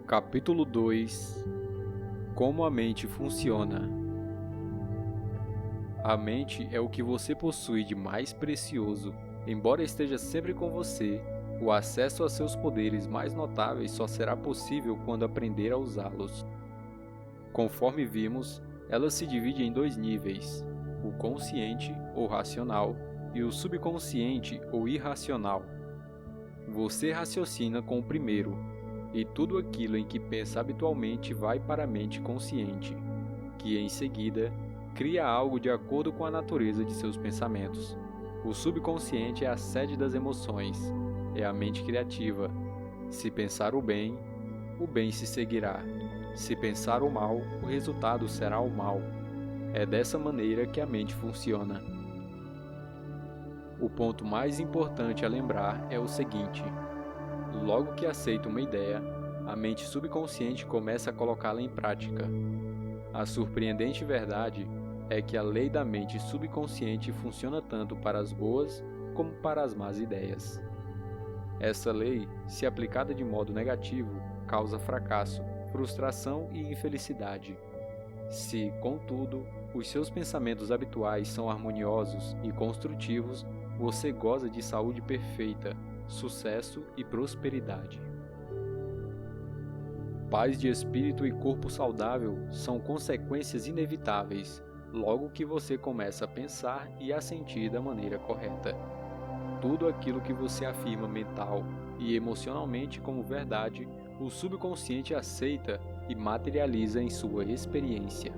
Capítulo 2. Como a mente funciona. A mente é o que você possui de mais precioso. Embora esteja sempre com você, o acesso a seus poderes mais notáveis só será possível quando aprender a usá-los. Conforme vimos, ela se divide em dois níveis: o consciente ou racional e o subconsciente ou irracional. Você raciocina com o primeiro, e tudo aquilo em que pensa habitualmente vai para a mente consciente, que em seguida cria algo de acordo com a natureza de seus pensamentos. O subconsciente é a sede das emoções, é a mente criativa. Se pensar o bem se seguirá. Se pensar o mal, o resultado será o mal. É dessa maneira que a mente funciona. O ponto mais importante a lembrar é o seguinte: logo que aceita uma ideia, a mente subconsciente começa a colocá-la em prática. A surpreendente verdade é que a lei da mente subconsciente funciona tanto para as boas como para as más ideias. Essa lei, se aplicada de modo negativo, causa fracasso, frustração e infelicidade. Se, contudo, os seus pensamentos habituais são harmoniosos e construtivos, você goza de saúde perfeita, sucesso e prosperidade. Paz de espírito e corpo saudável são consequências inevitáveis, logo que você começa a pensar e a sentir da maneira correta. Tudo aquilo que você afirma mental e emocionalmente como verdade, o subconsciente aceita e materializa em sua experiência.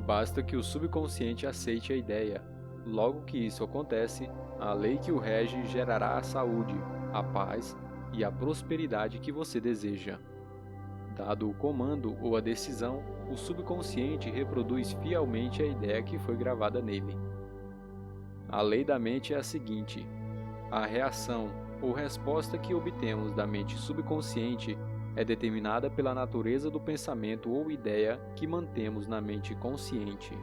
Basta que o subconsciente aceite a ideia. Logo que isso acontece, a lei que o rege gerará a saúde, a paz e a prosperidade que você deseja. Dado o comando ou a decisão, o subconsciente reproduz fielmente a ideia que foi gravada nele. A lei da mente é a seguinte: a reação ou resposta que obtemos da mente subconsciente é determinada pela natureza do pensamento ou ideia que mantemos na mente consciente.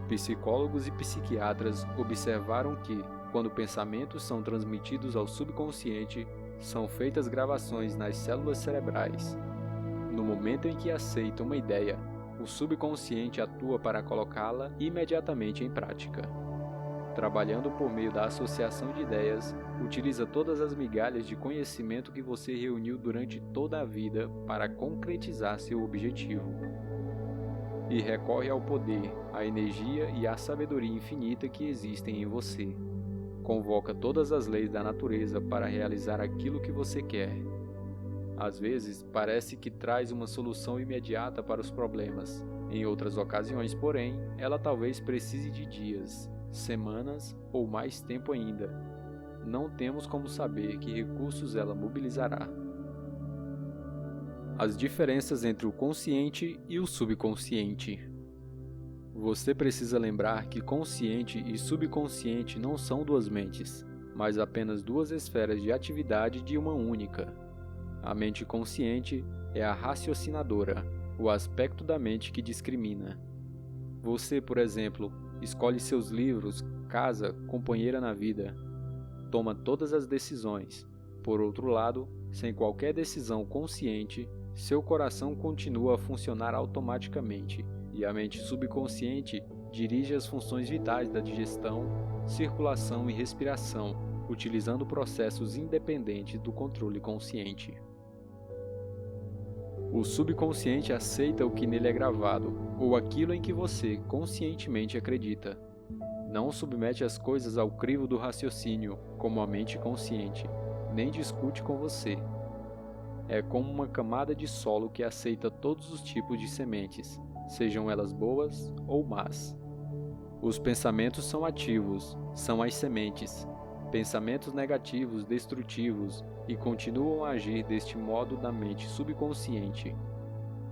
Psicólogos e psiquiatras observaram que, quando pensamentos são transmitidos ao subconsciente, são feitas gravações nas células cerebrais. No momento em que aceita uma ideia, o subconsciente atua para colocá-la imediatamente em prática. Trabalhando por meio da associação de ideias, utiliza todas as migalhas de conhecimento que você reuniu durante toda a vida para concretizar seu objetivo. E recorre ao poder, à energia e à sabedoria infinita que existem em você. Convoca todas as leis da natureza para realizar aquilo que você quer. Às vezes, parece que traz uma solução imediata para os problemas. Em outras ocasiões, porém, ela talvez precise de dias, semanas ou mais tempo ainda. Não temos como saber que recursos ela mobilizará. As diferenças entre o consciente e o subconsciente. Você precisa lembrar que consciente e subconsciente não são duas mentes, mas apenas duas esferas de atividade de uma única. A mente consciente é a raciocinadora, o aspecto da mente que discrimina. Você, por exemplo, escolhe seus livros, casa, companheira na vida. Toma todas as decisões. Por outro lado, sem qualquer decisão consciente, seu coração continua a funcionar automaticamente, e a mente subconsciente dirige as funções vitais da digestão, circulação e respiração, utilizando processos independentes do controle consciente. O subconsciente aceita o que nele é gravado, ou aquilo em que você conscientemente acredita. Não submete as coisas ao crivo do raciocínio, como a mente consciente, nem discute com você. É como uma camada de solo que aceita todos os tipos de sementes, sejam elas boas ou más. Os pensamentos são ativos, são as sementes. Pensamentos negativos, destrutivos, e continuam a agir deste modo na mente subconsciente.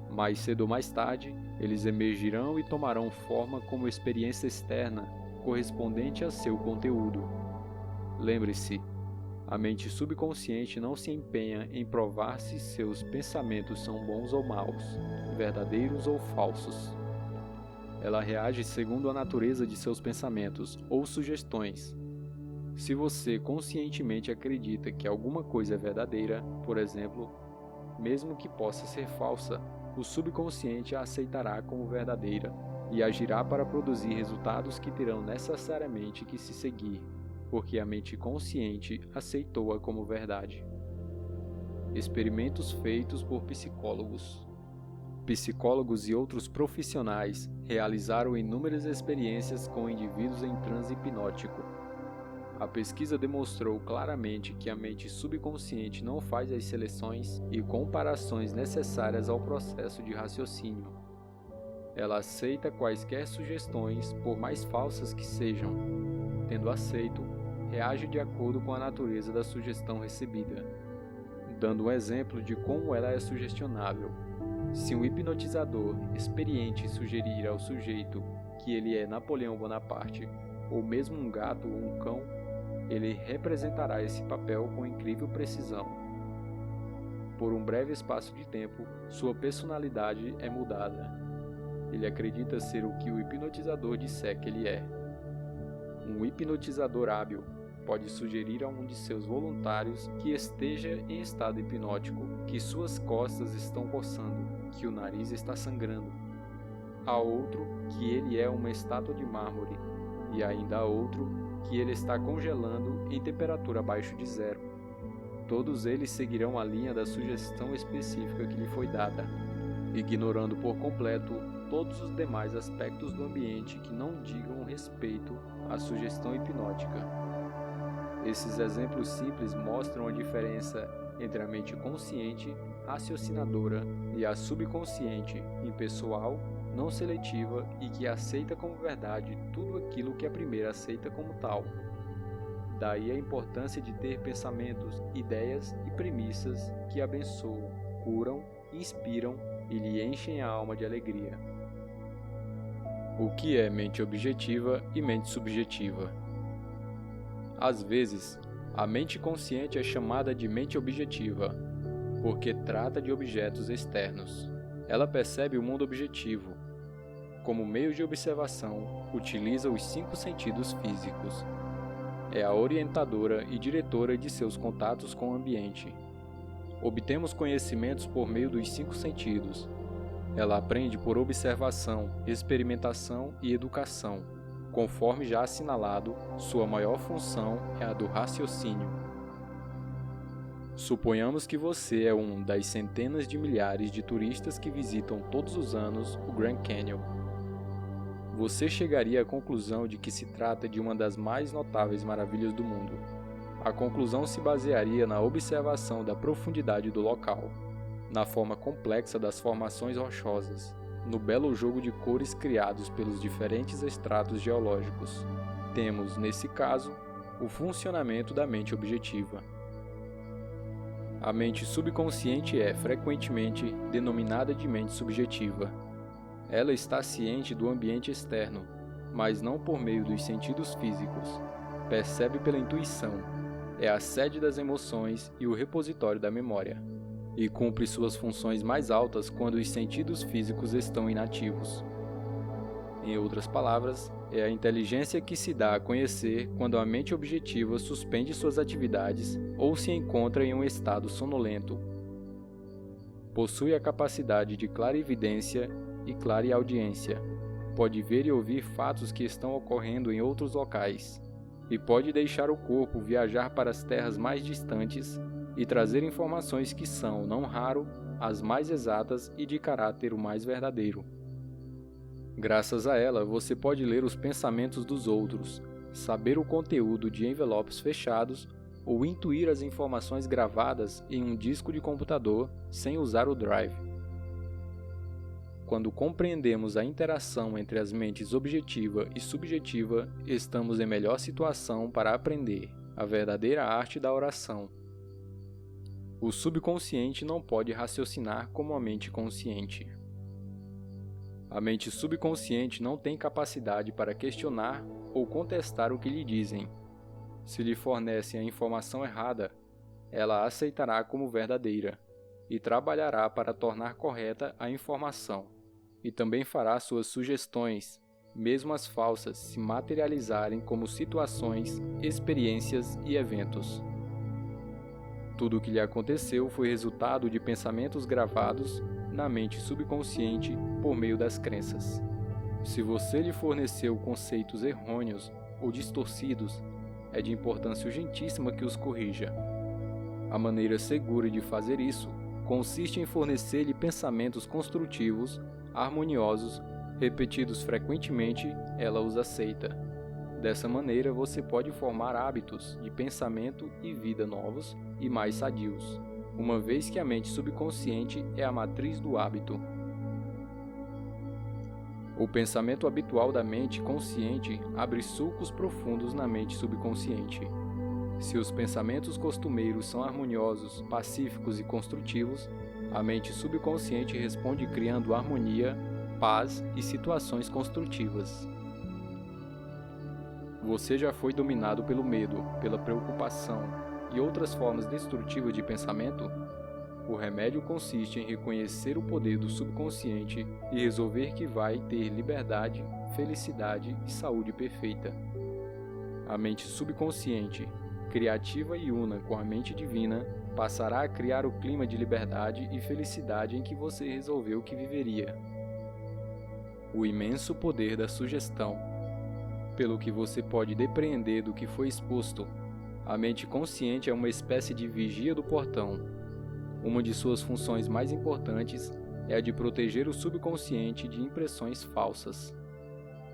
Mais cedo ou mais tarde, eles emergirão e tomarão forma como experiência externa, correspondente a seu conteúdo. Lembre-se, a mente subconsciente não se empenha em provar se seus pensamentos são bons ou maus, verdadeiros ou falsos. Ela reage segundo a natureza de seus pensamentos ou sugestões. Se você conscientemente acredita que alguma coisa é verdadeira, por exemplo, mesmo que possa ser falsa, o subconsciente a aceitará como verdadeira e agirá para produzir resultados que terão necessariamente que se seguir, porque a mente consciente aceitou-a como verdade. Experimentos feitos por psicólogos. Psicólogos e outros profissionais realizaram inúmeras experiências com indivíduos em transe hipnótico. A pesquisa demonstrou claramente que a mente subconsciente não faz as seleções e comparações necessárias ao processo de raciocínio. Ela aceita quaisquer sugestões, por mais falsas que sejam. Tendo aceito, reage de acordo com a natureza da sugestão recebida. Dando um exemplo de como ela é sugestionável. Se um hipnotizador experiente sugerir ao sujeito que ele é Napoleão Bonaparte, ou mesmo um gato ou um cão, ele representará esse papel com incrível precisão. Por um breve espaço de tempo, sua personalidade é mudada. Ele acredita ser o que o hipnotizador disser que ele é. Um hipnotizador hábil pode sugerir a um de seus voluntários que esteja em estado hipnótico, que suas costas estão coçando, que o nariz está sangrando. A outro que ele é uma estátua de mármore, e ainda a outro que ele está congelando em temperatura abaixo de zero. Todos eles seguirão a linha da sugestão específica que lhe foi dada, ignorando por completo todos os demais aspectos do ambiente que não digam respeito à sugestão hipnótica. Esses exemplos simples mostram a diferença entre a mente consciente, raciocinadora, e a subconsciente, impessoal, não seletiva e que aceita como verdade tudo aquilo que a primeira aceita como tal. Daí a importância de ter pensamentos, ideias e premissas que abençoam, curam, inspiram e lhe enchem a alma de alegria. O que é mente objetiva e mente subjetiva? Às vezes, a mente consciente é chamada de mente objetiva, porque trata de objetos externos. Ela percebe o mundo objetivo. Como meio de observação, utiliza os 5 sentidos físicos. É a orientadora e diretora de seus contatos com o ambiente. Obtemos conhecimentos por meio dos 5 sentidos. Ela aprende por observação, experimentação e educação. Conforme já assinalado, sua maior função é a do raciocínio. Suponhamos que você é um das centenas de milhares de turistas que visitam todos os anos o Grand Canyon. Você chegaria à conclusão de que se trata de uma das mais notáveis maravilhas do mundo. A conclusão se basearia na observação da profundidade do local, na forma complexa das formações rochosas, no belo jogo de cores criados pelos diferentes estratos geológicos. Temos, nesse caso, o funcionamento da mente objetiva. A mente subconsciente é, frequentemente, denominada de mente subjetiva. Ela está ciente do ambiente externo, mas não por meio dos sentidos físicos. Percebe pela intuição. É a sede das emoções e o repositório da memória. E cumpre suas funções mais altas quando os sentidos físicos estão inativos. Em outras palavras, é a inteligência que se dá a conhecer quando a mente objetiva suspende suas atividades ou se encontra em um estado sonolento. Possui a capacidade de clarividência e clareaudiência. Pode ver e ouvir fatos que estão ocorrendo em outros locais. E pode deixar o corpo viajar para as terras mais distantes e trazer informações que são, não raro, as mais exatas e de caráter o mais verdadeiro. Graças a ela, você pode ler os pensamentos dos outros, saber o conteúdo de envelopes fechados ou intuir as informações gravadas em um disco de computador sem usar o drive. Quando compreendemos a interação entre as mentes objetiva e subjetiva, estamos em melhor situação para aprender a verdadeira arte da oração. O subconsciente não pode raciocinar como a mente consciente. A mente subconsciente não tem capacidade para questionar ou contestar o que lhe dizem. Se lhe fornecem a informação errada, ela a aceitará como verdadeira e trabalhará para tornar correta a informação, e também fará suas sugestões, mesmo as falsas se materializarem como situações, experiências e eventos. Tudo o que lhe aconteceu foi resultado de pensamentos gravados na mente subconsciente por meio das crenças. Se você lhe forneceu conceitos errôneos ou distorcidos, é de importância urgentíssima que os corrija. A maneira segura de fazer isso consiste em fornecer-lhe pensamentos construtivos, harmoniosos, repetidos frequentemente, ela os aceita. Dessa maneira, você pode formar hábitos de pensamento e vida novos e mais sadios, uma vez que a mente subconsciente é a matriz do hábito. O pensamento habitual da mente consciente abre sulcos profundos na mente subconsciente. Se os pensamentos costumeiros são harmoniosos, pacíficos e construtivos, a mente subconsciente responde criando harmonia, paz e situações construtivas. Você já foi dominado pelo medo, pela preocupação e outras formas destrutivas de pensamento? O remédio consiste em reconhecer o poder do subconsciente e resolver que vai ter liberdade, felicidade e saúde perfeita. A mente subconsciente, criativa e una com a mente divina, passará a criar o clima de liberdade e felicidade em que você resolveu que viveria. O imenso poder da sugestão. Pelo que você pode depreender do que foi exposto, a mente consciente é uma espécie de vigia do portão. Uma de suas funções mais importantes é a de proteger o subconsciente de impressões falsas.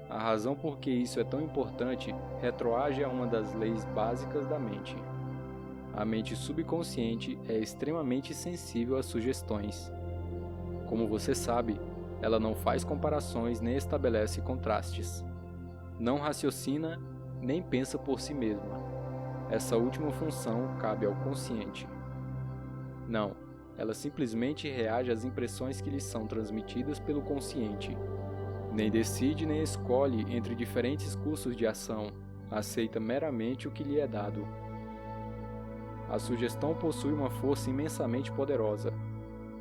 A razão por que isso é tão importante retroage a uma das leis básicas da mente. A mente subconsciente é extremamente sensível às sugestões. Como você sabe, ela não faz comparações nem estabelece contrastes. Não raciocina nem pensa por si mesma. Essa última função cabe ao consciente. Não, ela simplesmente reage às impressões que lhe são transmitidas pelo consciente. Nem decide nem escolhe entre diferentes cursos de ação, aceita meramente o que lhe é dado. A sugestão possui uma força imensamente poderosa.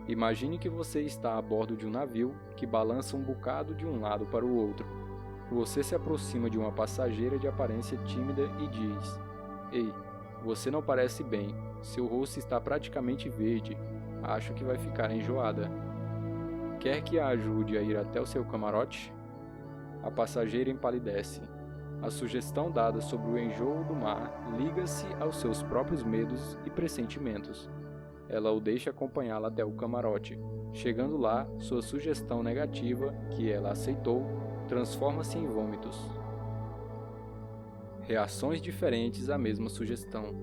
Imagine que você está a bordo de um navio que balança um bocado de um lado para o outro. Você se aproxima de uma passageira de aparência tímida e diz: "Ei, você não parece bem, seu rosto está praticamente verde, acho que vai ficar enjoada. Quer que a ajude a ir até o seu camarote?" A passageira empalidece. A sugestão dada sobre o enjoo do mar liga-se aos seus próprios medos e pressentimentos. Ela o deixa acompanhá-la até o camarote. Chegando lá, sua sugestão negativa, que ela aceitou, transforma-se em vômitos. Reações diferentes à mesma sugestão.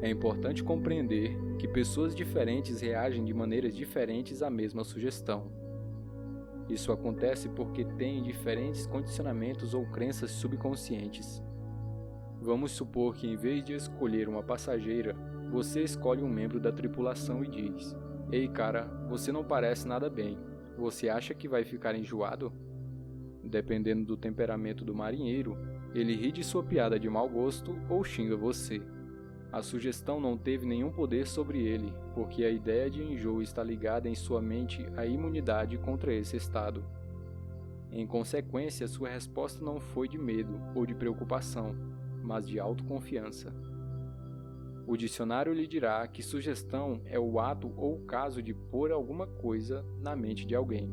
É importante compreender que pessoas diferentes reagem de maneiras diferentes à mesma sugestão. Isso acontece porque têm diferentes condicionamentos ou crenças subconscientes. Vamos supor que, em vez de escolher uma passageira, você escolhe um membro da tripulação e diz: "Ei, cara, você não parece nada bem. Você acha que vai ficar enjoado?" Dependendo do temperamento do marinheiro, ele ri de sua piada de mau gosto ou xinga você. A sugestão não teve nenhum poder sobre ele, porque a ideia de enjoo está ligada em sua mente à imunidade contra esse estado. Em consequência, sua resposta não foi de medo ou de preocupação, mas de autoconfiança. O dicionário lhe dirá que sugestão é o ato ou o caso de pôr alguma coisa na mente de alguém.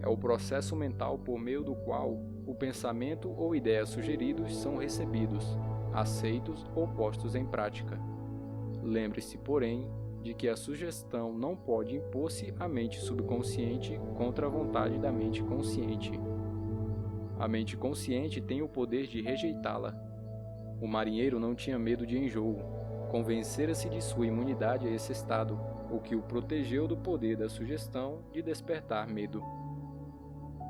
É o processo mental por meio do qual o pensamento ou ideia sugeridos são recebidos, aceitos ou postos em prática. Lembre-se, porém, de que a sugestão não pode impor-se à mente subconsciente contra a vontade da mente consciente. A mente consciente tem o poder de rejeitá-la. O marinheiro não tinha medo de enjoo, convencera-se de sua imunidade a esse estado, o que o protegeu do poder da sugestão de despertar medo.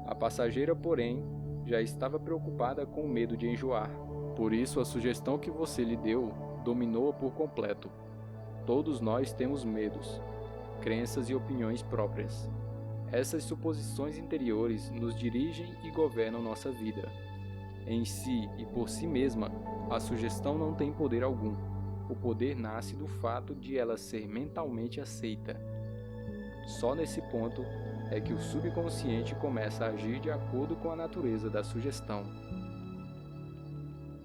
A passageira, porém, já estava preocupada com o medo de enjoar. Por isso, a sugestão que você lhe deu dominou-a por completo. Todos nós temos medos, crenças e opiniões próprias. Essas suposições interiores nos dirigem e governam nossa vida. Em si e por si mesma, a sugestão não tem poder algum. O poder nasce do fato de ela ser mentalmente aceita. Só nesse ponto, é que o subconsciente começa a agir de acordo com a natureza da sugestão.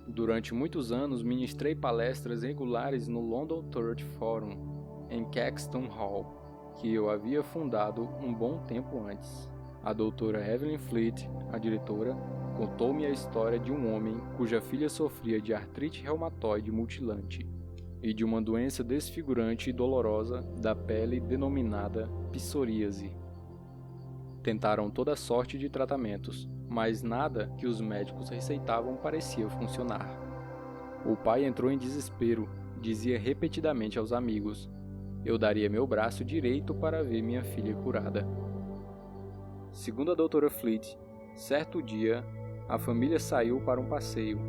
Durante muitos anos, ministrei palestras regulares no London Third Forum, em Caxton Hall, que eu havia fundado um bom tempo antes. A doutora Evelyn Fleet, a diretora, contou-me a história de um homem cuja filha sofria de artrite reumatoide mutilante e de uma doença desfigurante e dolorosa da pele denominada psoríase. Tentaram toda sorte de tratamentos, mas nada que os médicos receitavam parecia funcionar. O pai entrou em desespero, dizia repetidamente aos amigos: "Eu daria meu braço direito para ver minha filha curada." Segundo a doutora Fleet, certo dia, a família saiu para um passeio.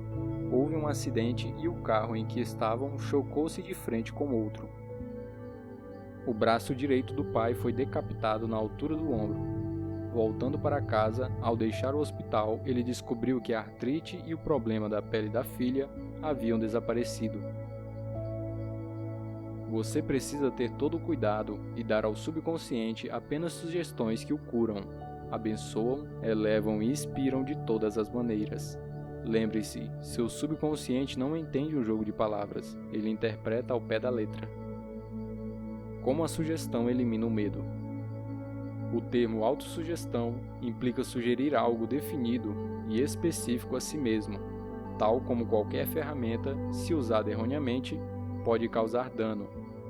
Houve um acidente e o carro em que estavam chocou-se de frente com outro. O braço direito do pai foi decapitado na altura do ombro. Voltando para casa, ao deixar o hospital, ele descobriu que a artrite e o problema da pele da filha haviam desaparecido. Você precisa ter todo o cuidado e dar ao subconsciente apenas sugestões que o curam, abençoam, elevam e inspiram de todas as maneiras. Lembre-se, seu subconsciente não entende um jogo de palavras, ele interpreta ao pé da letra. Como a sugestão elimina o medo? O termo autossugestão implica sugerir algo definido e específico a si mesmo, tal como qualquer ferramenta, se usada erroneamente, pode causar dano,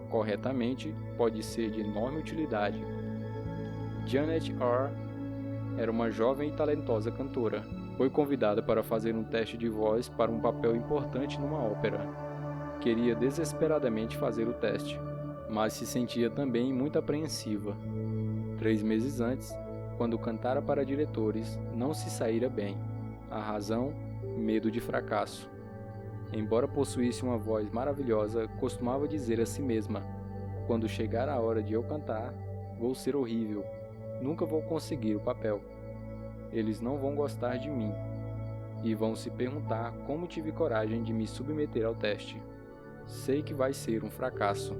corretamente, pode ser de enorme utilidade. Janet R. era uma jovem e talentosa cantora. Foi convidada para fazer um teste de voz para um papel importante numa ópera. Queria desesperadamente fazer o teste, mas se sentia também muito apreensiva. 3 meses antes, quando cantara para diretores, não se saíra bem. A razão? Medo de fracasso. Embora possuísse uma voz maravilhosa, costumava dizer a si mesma: "Quando chegar a hora de eu cantar, vou ser horrível. Nunca vou conseguir o papel. Eles não vão gostar de mim. E vão se perguntar como tive coragem de me submeter ao teste. Sei que vai ser um fracasso."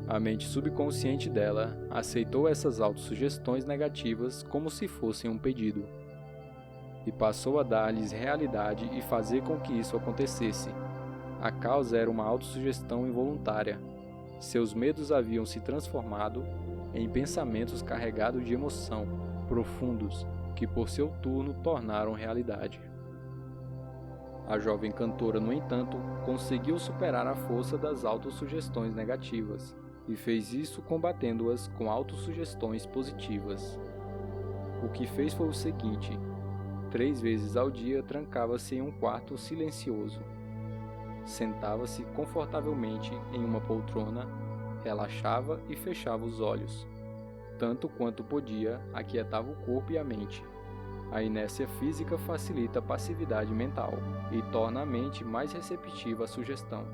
A mente subconsciente dela aceitou essas autossugestões negativas como se fossem um pedido. E passou a dar-lhes realidade e fazer com que isso acontecesse. A causa era uma autossugestão involuntária. Seus medos haviam se transformado em pensamentos carregados de emoção, profundos, que por seu turno tornaram realidade. A jovem cantora, no entanto, conseguiu superar a força das autossugestões negativas e fez isso combatendo-as com autossugestões positivas. O que fez foi o seguinte: 3 vezes ao dia trancava-se em um quarto silencioso. Sentava-se confortavelmente em uma poltrona, relaxava e fechava os olhos. Tanto quanto podia, aquietava o corpo e a mente. A inércia física facilita a passividade mental e torna a mente mais receptiva à sugestão.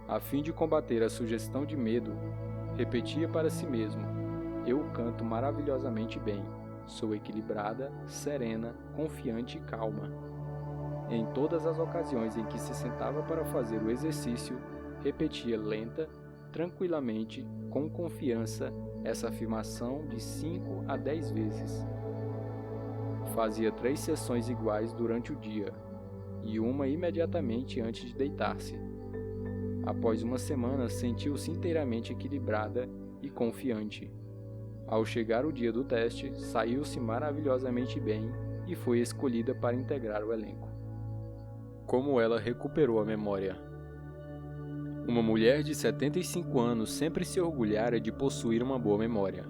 A fim de combater a sugestão de medo, repetia para si mesmo: "Eu canto maravilhosamente bem. Sou equilibrada, serena, confiante e calma." Em todas as ocasiões em que se sentava para fazer o exercício, repetia lenta, tranquilamente, com confiança, essa afirmação de 5 a 10 vezes. Fazia 3 sessões iguais durante o dia, e uma imediatamente antes de deitar-se. Após uma semana, sentiu-se inteiramente equilibrada e confiante. Ao chegar o dia do teste, saiu-se maravilhosamente bem e foi escolhida para integrar o elenco. Como ela recuperou a memória? Uma mulher de 75 anos sempre se orgulhara de possuir uma boa memória.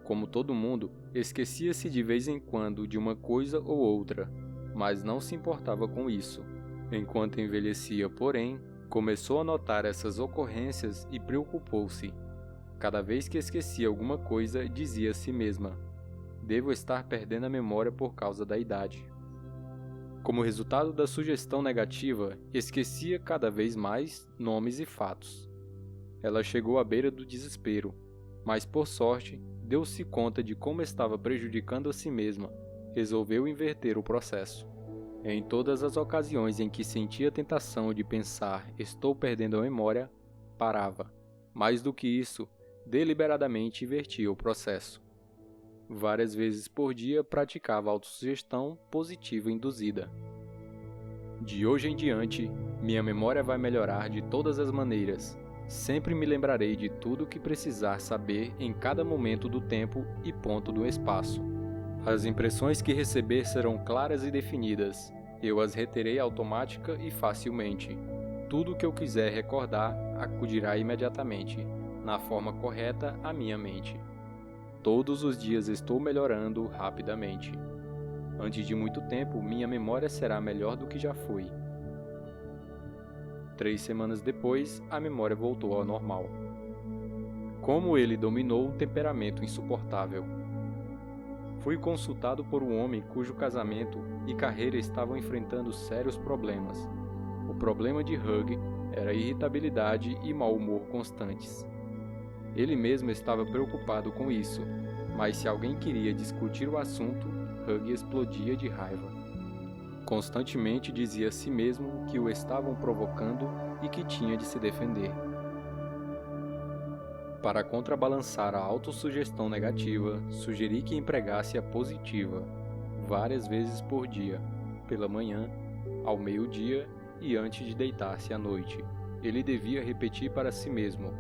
Como todo mundo, esquecia-se de vez em quando de uma coisa ou outra, mas não se importava com isso. Enquanto envelhecia, porém, começou a notar essas ocorrências e preocupou-se. Cada vez que esquecia alguma coisa, dizia a si mesma: "Devo estar perdendo a memória por causa da idade." Como resultado da sugestão negativa, esquecia cada vez mais nomes e fatos. Ela chegou à beira do desespero, mas por sorte, deu-se conta de como estava prejudicando a si mesma. Resolveu inverter o processo. Em todas as ocasiões em que sentia a tentação de pensar "estou perdendo a memória", parava. Mais do que isso, deliberadamente invertia o processo. Várias vezes por dia praticava autossugestão positiva induzida. De hoje em diante, minha memória vai melhorar de todas as maneiras. Sempre me lembrarei de tudo o que precisar saber em cada momento do tempo e ponto do espaço. As impressões que receber serão claras e definidas. Eu as reterei automática e facilmente. Tudo o que eu quiser recordar acudirá imediatamente, na forma correta, à minha mente. Todos os dias estou melhorando rapidamente. Antes de muito tempo, minha memória será melhor do que já foi. 3 semanas depois, a memória voltou ao normal. Como ele dominou um temperamento insuportável. Fui consultado por um homem cujo casamento e carreira estavam enfrentando sérios problemas. O problema de Hugh era irritabilidade e mau humor constantes. Ele mesmo estava preocupado com isso, mas se alguém queria discutir o assunto, Hugh explodia de raiva. Constantemente dizia a si mesmo que o estavam provocando e que tinha de se defender. Para contrabalançar a autossugestão negativa, sugeri que empregasse a positiva, várias vezes por dia, pela manhã, ao meio-dia e antes de deitar-se à noite. Ele devia repetir para si mesmo: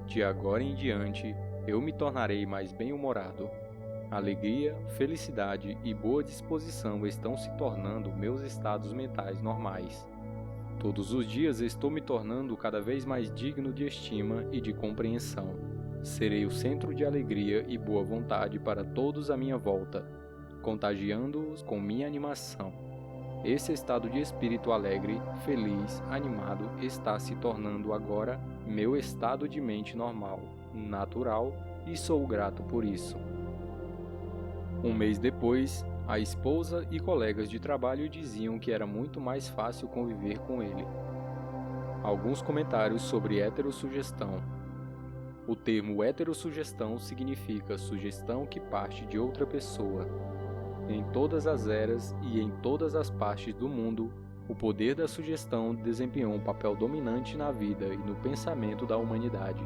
de agora em diante, eu me tornarei mais bem-humorado. Alegria, felicidade e boa disposição estão se tornando meus estados mentais normais. Todos os dias estou me tornando cada vez mais digno de estima e de compreensão. Serei o centro de alegria e boa vontade para todos à minha volta, contagiando-os com minha animação. Esse estado de espírito alegre, feliz, animado está se tornando agora meu estado de mente normal, natural, e sou grato por isso. Um mês depois, a esposa e colegas de trabalho diziam que era muito mais fácil conviver com ele. Alguns comentários sobre heterossugestão. O termo heterossugestão significa sugestão que parte de outra pessoa. Em todas as eras e em todas as partes do mundo, o poder da sugestão desempenhou um papel dominante na vida e no pensamento da humanidade.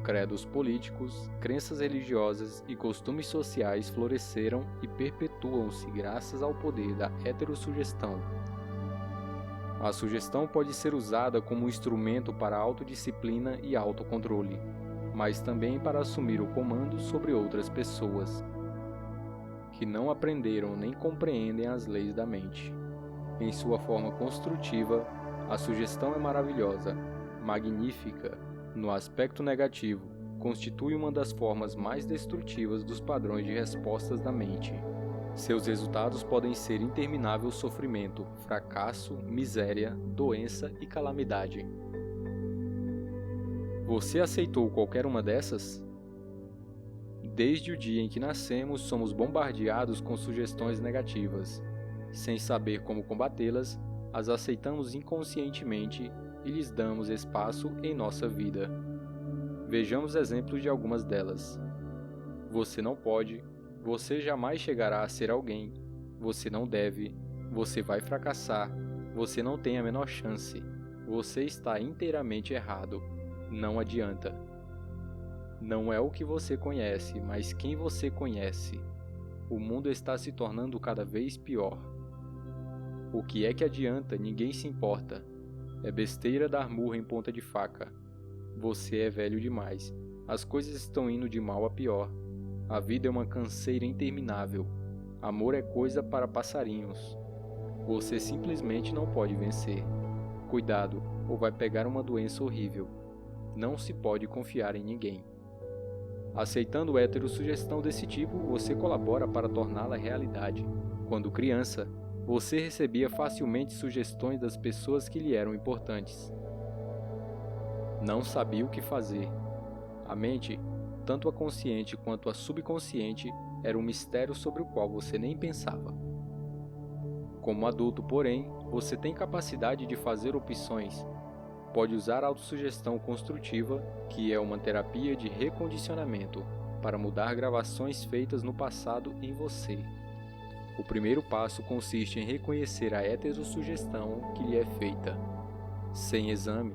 Credos políticos, crenças religiosas e costumes sociais floresceram e perpetuam-se graças ao poder da heterossugestão. A sugestão pode ser usada como um instrumento para autodisciplina e autocontrole, mas também para assumir o comando sobre outras pessoas, que não aprenderam nem compreendem as leis da mente. Em sua forma construtiva, a sugestão é maravilhosa, magnífica. No aspecto negativo, constitui uma das formas mais destrutivas dos padrões de respostas da mente. Seus resultados podem ser interminável sofrimento, fracasso, miséria, doença e calamidade. Você aceitou qualquer uma dessas? Desde o dia em que nascemos, somos bombardeados com sugestões negativas. Sem saber como combatê-las, as aceitamos inconscientemente e lhes damos espaço em nossa vida. Vejamos exemplos de algumas delas. Você não pode, você jamais chegará a ser alguém, você não deve, você vai fracassar, você não tem a menor chance, você está inteiramente errado, não adianta. Não é o que você conhece, mas quem você conhece. O mundo está se tornando cada vez pior. O que é que adianta? Ninguém se importa. É besteira dar murro em ponta de faca. Você é velho demais. As coisas estão indo de mal a pior. A vida é uma canseira interminável. Amor é coisa para passarinhos. Você simplesmente não pode vencer. Cuidado, ou vai pegar uma doença horrível. Não se pode confiar em ninguém. Aceitando heterossugestão desse tipo, você colabora para torná-la realidade. Quando criança, você recebia facilmente sugestões das pessoas que lhe eram importantes. Não sabia o que fazer. A mente, tanto a consciente quanto a subconsciente, era um mistério sobre o qual você nem pensava. Como adulto, porém, você tem capacidade de fazer opções. Pode usar a autossugestão construtiva, que é uma terapia de recondicionamento, para mudar gravações feitas no passado em você. O primeiro passo consiste em reconhecer a heterossugestão que lhe é feita. Sem exame,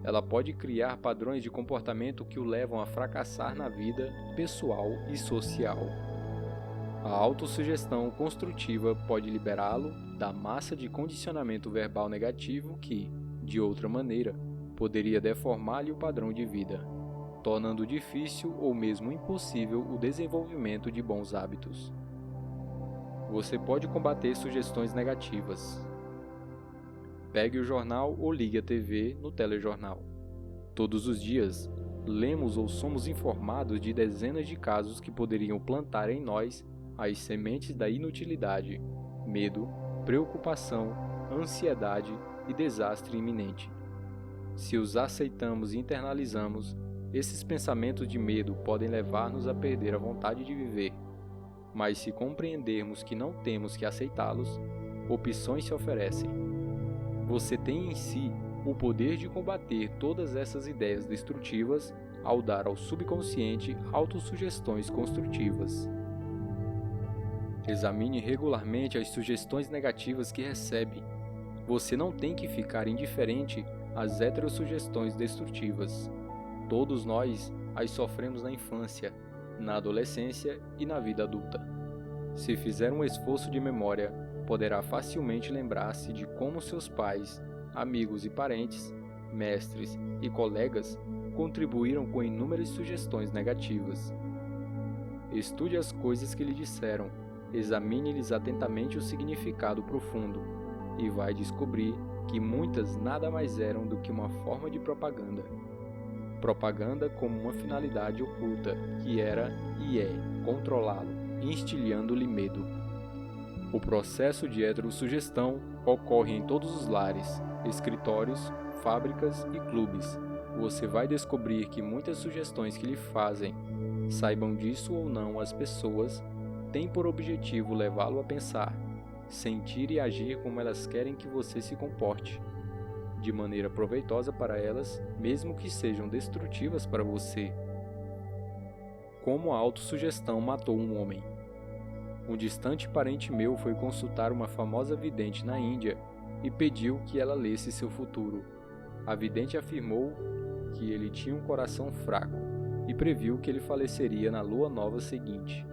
ela pode criar padrões de comportamento que o levam a fracassar na vida pessoal e social. A autossugestão construtiva pode liberá-lo da massa de condicionamento verbal negativo que, de outra maneira, poderia deformar-lhe o padrão de vida, tornando difícil ou mesmo impossível o desenvolvimento de bons hábitos. Você pode combater sugestões negativas. Pegue o jornal ou ligue a TV no telejornal. Todos os dias, lemos ou somos informados de dezenas de casos que poderiam plantar em nós as sementes da inutilidade, medo, preocupação, ansiedade e desastre iminente. Se os aceitamos e internalizamos, esses pensamentos de medo podem levar-nos a perder a vontade de viver. Mas se compreendermos que não temos que aceitá-los, opções se oferecem. Você tem em si o poder de combater todas essas ideias destrutivas ao dar ao subconsciente autossugestões construtivas. Examine regularmente as sugestões negativas que recebe. Você não tem que ficar indiferente às heterossugestões destrutivas. Todos nós as sofremos na infância, na adolescência e na vida adulta. Se fizer um esforço de memória, poderá facilmente lembrar-se de como seus pais, amigos e parentes, mestres e colegas contribuíram com inúmeras sugestões negativas. Estude as coisas que lhe disseram, examine-lhes atentamente o significado profundo, e vai descobrir que muitas nada mais eram do que uma forma de propaganda. Propaganda como uma finalidade oculta, que era e é controlá-lo, instilhando-lhe medo. O processo de heterossugestão ocorre em todos os lares, escritórios, fábricas e clubes. Você vai descobrir que muitas sugestões que lhe fazem, saibam disso ou não as pessoas, têm por objetivo levá-lo a pensar, sentir e agir como elas querem que você se comporte, de maneira proveitosa para elas, mesmo que sejam destrutivas para você. Como a autossugestão matou um homem. Um distante parente meu foi consultar uma famosa vidente na Índia e pediu que ela lesse seu futuro. A vidente afirmou que ele tinha um coração fraco e previu que ele faleceria na lua nova seguinte.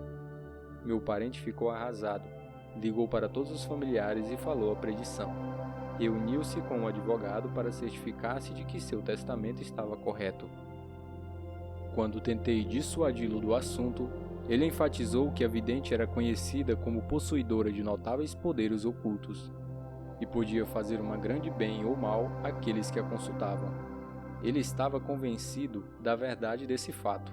Meu parente ficou arrasado, ligou para todos os familiares e falou a predição. Reuniu-se com um advogado para certificar-se de que seu testamento estava correto. Quando tentei dissuadi-lo do assunto, ele enfatizou que a vidente era conhecida como possuidora de notáveis poderes ocultos e podia fazer um grande bem ou mal àqueles que a consultavam. Ele estava convencido da verdade desse fato.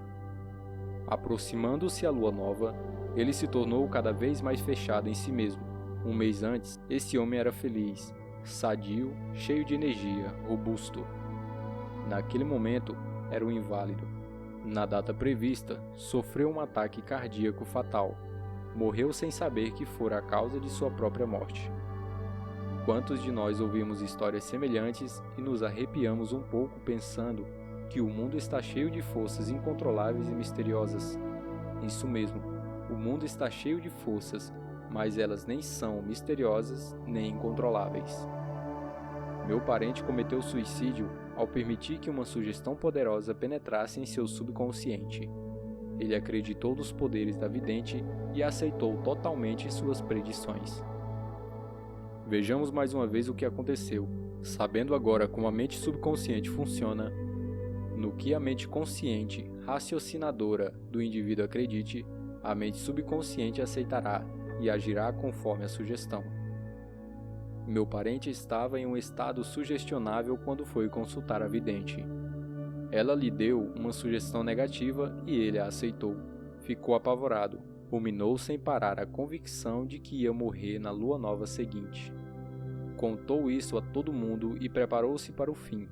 Aproximando-se a lua nova, ele se tornou cada vez mais fechado em si mesmo. Um mês antes, esse homem era feliz, sadio, cheio de energia, robusto. Naquele momento, era um inválido. Na data prevista, sofreu um ataque cardíaco fatal. Morreu sem saber que fora a causa de sua própria morte. Quantos de nós ouvimos histórias semelhantes e nos arrepiamos um pouco pensando que o mundo está cheio de forças incontroláveis e misteriosas? Isso mesmo, o mundo está cheio de forças, mas elas nem são misteriosas nem incontroláveis. Meu parente cometeu suicídio ao permitir que uma sugestão poderosa penetrasse em seu subconsciente. Ele acreditou nos poderes da vidente e aceitou totalmente suas predições. Vejamos mais uma vez o que aconteceu. Sabendo agora como a mente subconsciente funciona, no que a mente consciente, raciocinadora do indivíduo acredite, a mente subconsciente aceitará e agirá conforme a sugestão. Meu parente estava em um estado sugestionável quando foi consultar a vidente. Ela lhe deu uma sugestão negativa e ele a aceitou. Ficou apavorado, ruminou sem parar a convicção de que ia morrer na lua nova seguinte. Contou isso a todo mundo e preparou-se para o fim.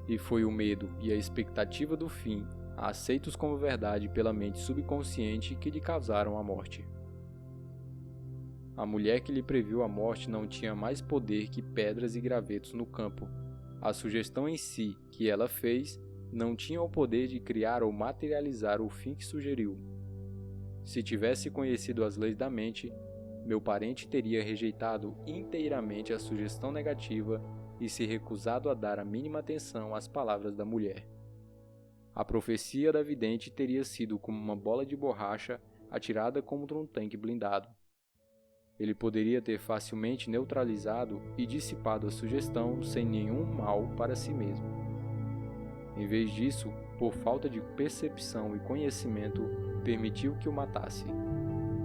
E foi o medo e a expectativa do fim, aceitos como verdade pela mente subconsciente, que lhe causaram a morte. A mulher que lhe previu a morte não tinha mais poder que pedras e gravetos no campo. A sugestão em si, que ela fez, não tinha o poder de criar ou materializar o fim que sugeriu. Se tivesse conhecido as leis da mente, meu parente teria rejeitado inteiramente a sugestão negativa e se recusado a dar a mínima atenção às palavras da mulher. A profecia da vidente teria sido como uma bola de borracha atirada contra um tanque blindado. Ele poderia ter facilmente neutralizado e dissipado a sugestão sem nenhum mal para si mesmo. Em vez disso, por falta de percepção e conhecimento, permitiu que o matasse.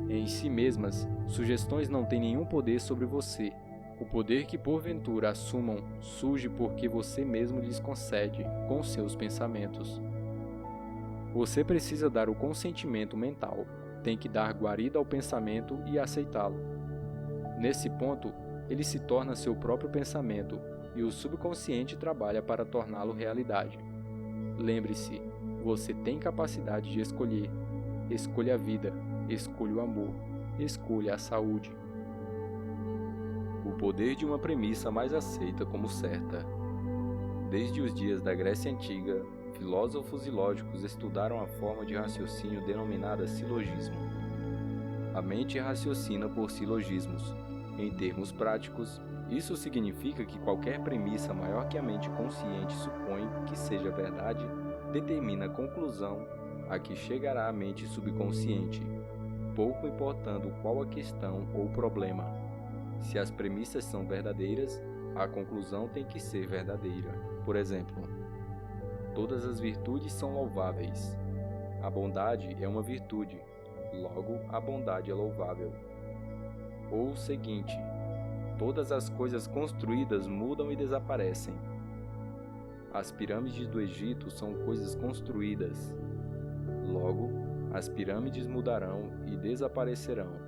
Em si mesmas, sugestões não têm nenhum poder sobre você. O poder que porventura assumam surge porque você mesmo lhes concede com seus pensamentos. Você precisa dar o consentimento mental, tem que dar guarida ao pensamento e aceitá-lo. Nesse ponto, ele se torna seu próprio pensamento e o subconsciente trabalha para torná-lo realidade. Lembre-se, você tem capacidade de escolher. Escolha a vida, escolha o amor, escolha a saúde. O poder de uma premissa mais aceita como certa. Desde os dias da Grécia Antiga, filósofos e lógicos estudaram a forma de raciocínio denominada silogismo. A mente raciocina por silogismos. Em termos práticos, isso significa que qualquer premissa maior que a mente consciente supõe que seja verdade, determina a conclusão a que chegará a mente subconsciente, pouco importando qual a questão ou problema. Se as premissas são verdadeiras, a conclusão tem que ser verdadeira. Por exemplo, todas as virtudes são louváveis. A bondade é uma virtude, logo a bondade é louvável. Ou o seguinte: todas as coisas construídas mudam e desaparecem. As pirâmides do Egito são coisas construídas. Logo, as pirâmides mudarão e desaparecerão.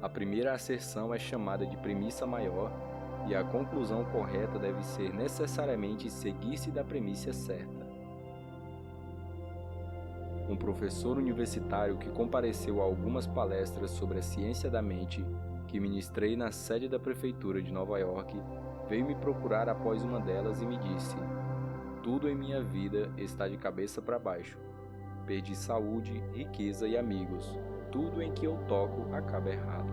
A primeira asserção é chamada de premissa maior e a conclusão correta deve ser necessariamente seguir-se da premissa certa. Um professor universitário que compareceu a algumas palestras sobre a ciência da mente, que ministrei na sede da prefeitura de Nova York, veio me procurar após uma delas e me disse: "Tudo em minha vida está de cabeça para baixo. Perdi saúde, riqueza e amigos. Tudo em que eu toco acaba errado."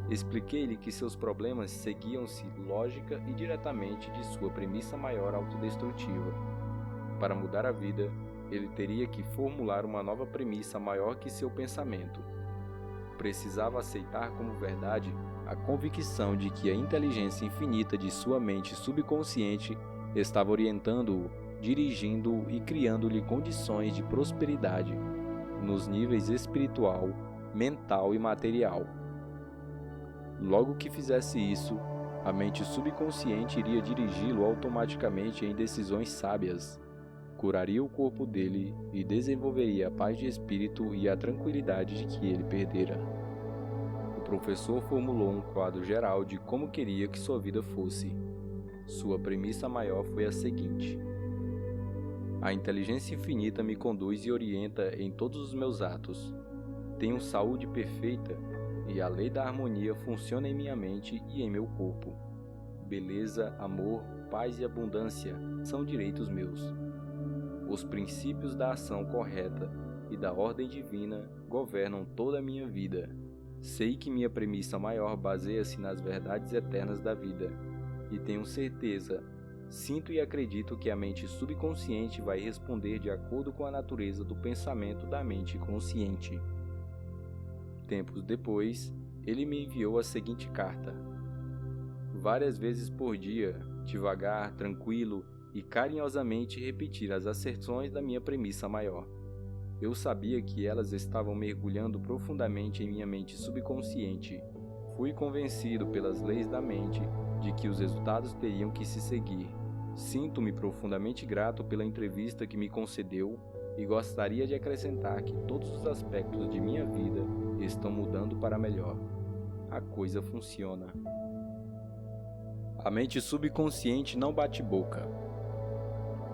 Expliquei-lhe que seus problemas seguiam-se lógica e diretamente de sua premissa maior autodestrutiva. Para mudar a vida, ele teria que formular uma nova premissa maior que seu pensamento. Precisava aceitar como verdade a convicção de que a inteligência infinita de sua mente subconsciente estava orientando-o, dirigindo-o e criando-lhe condições de prosperidade nos níveis espiritual, mental e material. Logo que fizesse isso, a mente subconsciente iria dirigi-lo automaticamente em decisões sábias, curaria o corpo dele e desenvolveria a paz de espírito e a tranquilidade de que ele perdera. O professor formulou um quadro geral de como queria que sua vida fosse. Sua premissa maior foi a seguinte: a inteligência infinita me conduz e orienta em todos os meus atos. Tenho saúde perfeita e a lei da harmonia funciona em minha mente e em meu corpo. Beleza, amor, paz e abundância são direitos meus. Os princípios da ação correta e da ordem divina governam toda a minha vida. Sei que minha premissa maior baseia-se nas verdades eternas da vida, e tenho certeza, sinto e acredito que a mente subconsciente vai responder de acordo com a natureza do pensamento da mente consciente. Tempos depois, ele me enviou a seguinte carta: várias vezes por dia, devagar, tranquilo e carinhosamente repetir as asserções da minha premissa maior. Eu sabia que elas estavam mergulhando profundamente em minha mente subconsciente. Fui convencido pelas leis da mente de que os resultados teriam que se seguir. Sinto-me profundamente grato pela entrevista que me concedeu e gostaria de acrescentar que todos os aspectos de minha vida estão mudando para melhor. A coisa funciona. A mente subconsciente não bate boca.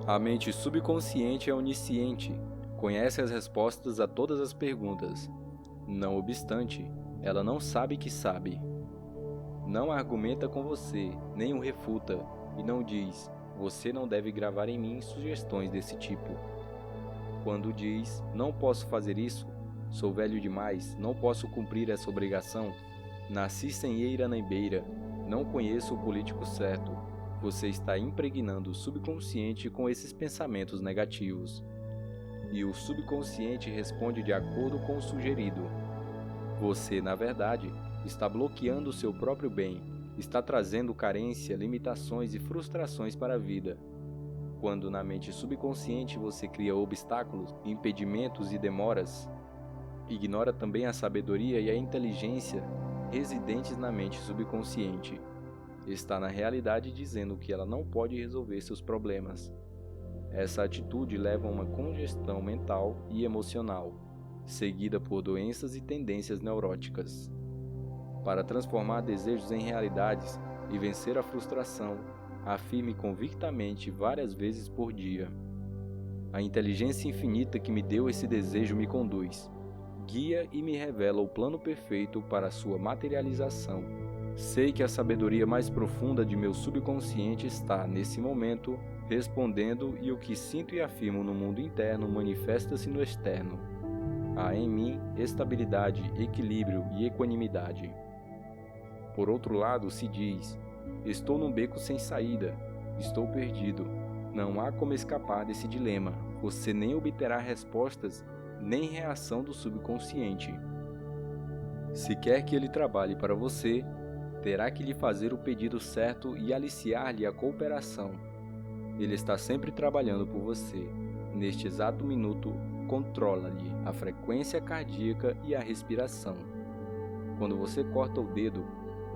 A mente subconsciente é onisciente, conhece as respostas a todas as perguntas. Não obstante, ela não sabe que sabe. Não argumenta com você, nem o refuta, e não diz: você não deve gravar em mim sugestões desse tipo. Quando diz: não posso fazer isso, sou velho demais, não posso cumprir essa obrigação, nasci sem eira nem beira, Não conheço o político certo. Você está impregnando o subconsciente com esses pensamentos negativos. E o subconsciente responde de acordo com o sugerido. Você, na verdade, está bloqueando o seu próprio bem, está trazendo carência, limitações e frustrações para a vida. Quando na mente subconsciente você cria obstáculos, impedimentos e demoras, ignora também a sabedoria e a inteligência residentes na mente subconsciente. Está na realidade dizendo que ela não pode resolver seus problemas. Essa atitude leva a uma congestão mental e emocional, seguida por doenças e tendências neuróticas. Para transformar desejos em realidades e vencer a frustração, afirme convictamente várias vezes por dia: a inteligência infinita que me deu esse desejo me conduz, guia e me revela o plano perfeito para sua materialização. Sei que a sabedoria mais profunda de meu subconsciente está, nesse momento, respondendo, e o que sinto e afirmo no mundo interno manifesta-se no externo. Há em mim estabilidade, equilíbrio e equanimidade. Por outro lado, se diz: estou num beco sem saída, estou perdido. Não há como escapar desse dilema. Você nem obterá respostas nem reação do subconsciente. Se quer que ele trabalhe para você, terá que lhe fazer o pedido certo e aliciar-lhe a cooperação. Ele está sempre trabalhando por você. Neste exato minuto, controla-lhe a frequência cardíaca e a respiração. Quando você corta o dedo,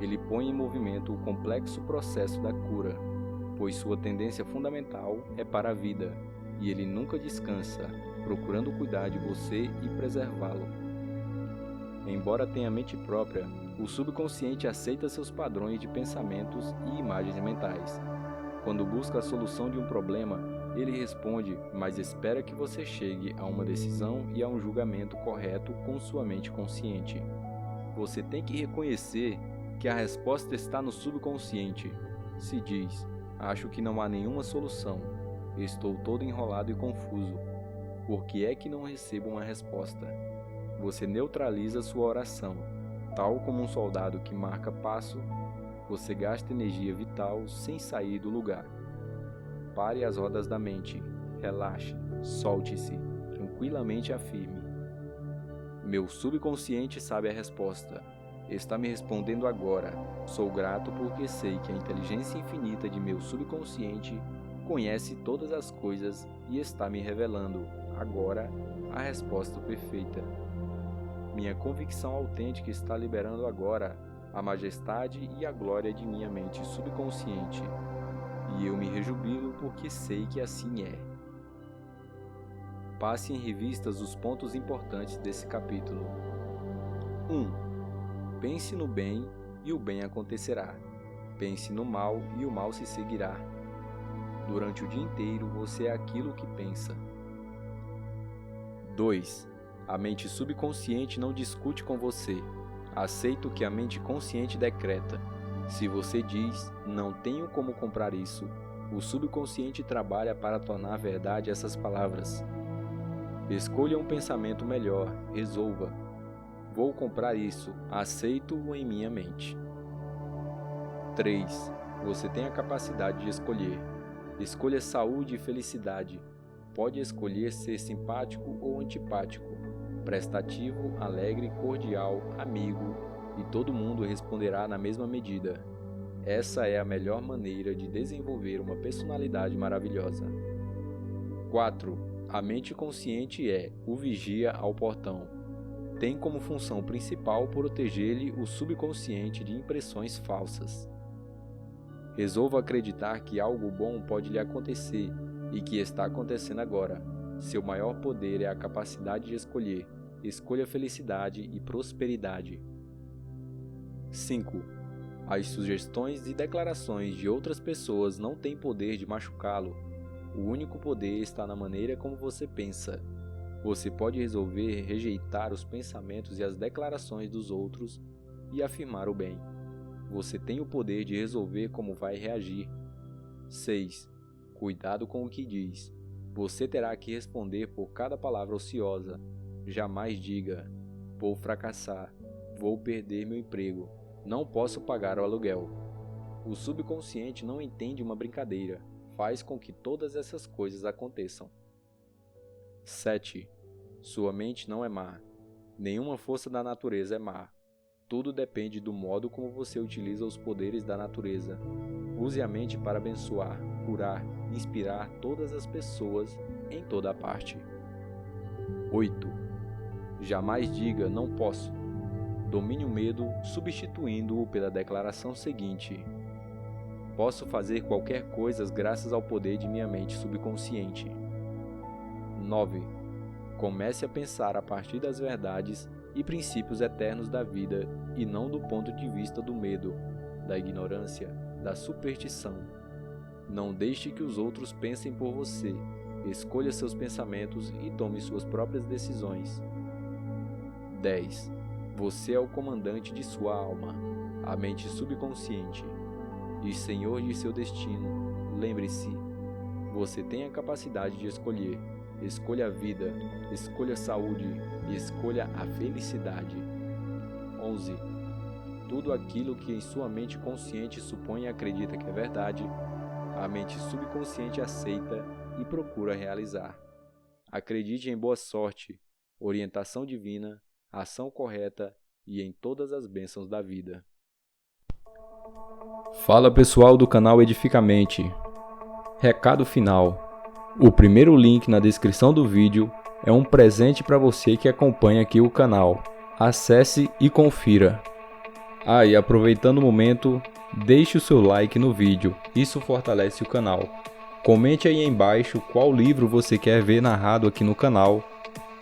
ele põe em movimento o complexo processo da cura, pois sua tendência fundamental é para a vida, e ele nunca descansa, procurando cuidar de você e preservá-lo. Embora tenha mente própria, o subconsciente aceita seus padrões de pensamentos e imagens mentais. Quando busca a solução de um problema, ele responde, mas espera que você chegue a uma decisão e a um julgamento correto com sua mente consciente. Você tem que reconhecer que a resposta está no subconsciente. Se diz: acho que não há nenhuma solução. Estou todo enrolado e confuso. Por que é que não recebo uma resposta? Você neutraliza sua oração. Tal como um soldado que marca passo, você gasta energia vital sem sair do lugar. Pare as rodas da mente. Relaxe. Solte-se. Tranquilamente afirme: meu subconsciente sabe a resposta. Está me respondendo agora. Sou grato porque sei que a inteligência infinita de meu subconsciente conhece todas as coisas e está me revelando, agora, a resposta perfeita. Minha convicção autêntica está liberando agora a majestade e a glória de minha mente subconsciente, e eu me rejubilo porque sei que assim é. Passe em revistas os pontos importantes desse capítulo. 1. Pense no bem e o bem acontecerá. Pense no mal e o mal se seguirá. Durante o dia inteiro você é aquilo que pensa. 2. A mente subconsciente não discute com você. Aceita o que a mente consciente decreta. Se você diz, não tenho como comprar isso, o subconsciente trabalha para tornar verdade essas palavras. Escolha um pensamento melhor, resolva. Vou comprar isso, aceito-o em minha mente. 3. Você tem a capacidade de escolher. Escolha saúde e felicidade. Pode escolher ser simpático ou antipático, prestativo, alegre, cordial, amigo, e todo mundo responderá na mesma medida. Essa é a melhor maneira de desenvolver uma personalidade maravilhosa. 4. A mente consciente é o vigia ao portão. Tem como função principal proteger-lhe o subconsciente de impressões falsas. Resolva acreditar que algo bom pode lhe acontecer e que está acontecendo agora. Seu maior poder é a capacidade de escolher. Escolha felicidade e prosperidade. 5. As sugestões e declarações de outras pessoas não têm poder de machucá-lo. O único poder está na maneira como você pensa. Você pode resolver rejeitar os pensamentos e as declarações dos outros e afirmar o bem. Você tem o poder de resolver como vai reagir. 6. Cuidado com o que diz. Você terá que responder por cada palavra ociosa. Jamais diga: vou fracassar, vou perder meu emprego, não posso pagar o aluguel. O subconsciente não entende uma brincadeira, faz com que todas essas coisas aconteçam. 7. Sua mente não é má. Nenhuma força da natureza é má. Tudo depende do modo como você utiliza os poderes da natureza. Use a mente para abençoar, curar, inspirar todas as pessoas em toda a parte. 8. Jamais diga não posso. Domine o medo substituindo-o pela declaração seguinte: posso fazer qualquer coisa graças ao poder de minha mente subconsciente. 9. Comece a pensar a partir das verdades e princípios eternos da vida e não do ponto de vista do medo, da ignorância, da superstição. Não deixe que os outros pensem por você. Escolha seus pensamentos e tome suas próprias decisões. 10. Você é o comandante de sua alma, a mente subconsciente, e senhor de seu destino. Lembre-se, você tem a capacidade de escolher. Escolha a vida, escolha a saúde e escolha a felicidade. 11. Tudo aquilo que em sua mente consciente supõe e acredita que é verdade, a mente subconsciente aceita e procura realizar. Acredite em boa sorte, orientação divina, ação correta e em todas as bênçãos da vida. Fala pessoal do canal Edificamente. Recado final. O primeiro link na descrição do vídeo é um presente para você que acompanha aqui o canal. Acesse e confira. E aproveitando o momento, deixe o seu like no vídeo, isso fortalece o canal. Comente aí embaixo qual livro você quer ver narrado aqui no canal.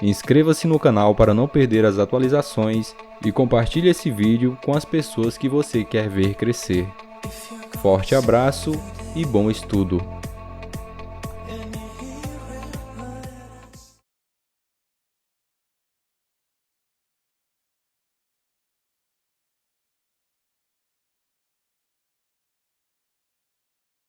Inscreva-se no canal para não perder as atualizações e compartilhe esse vídeo com as pessoas que você quer ver crescer. Forte abraço e bom estudo!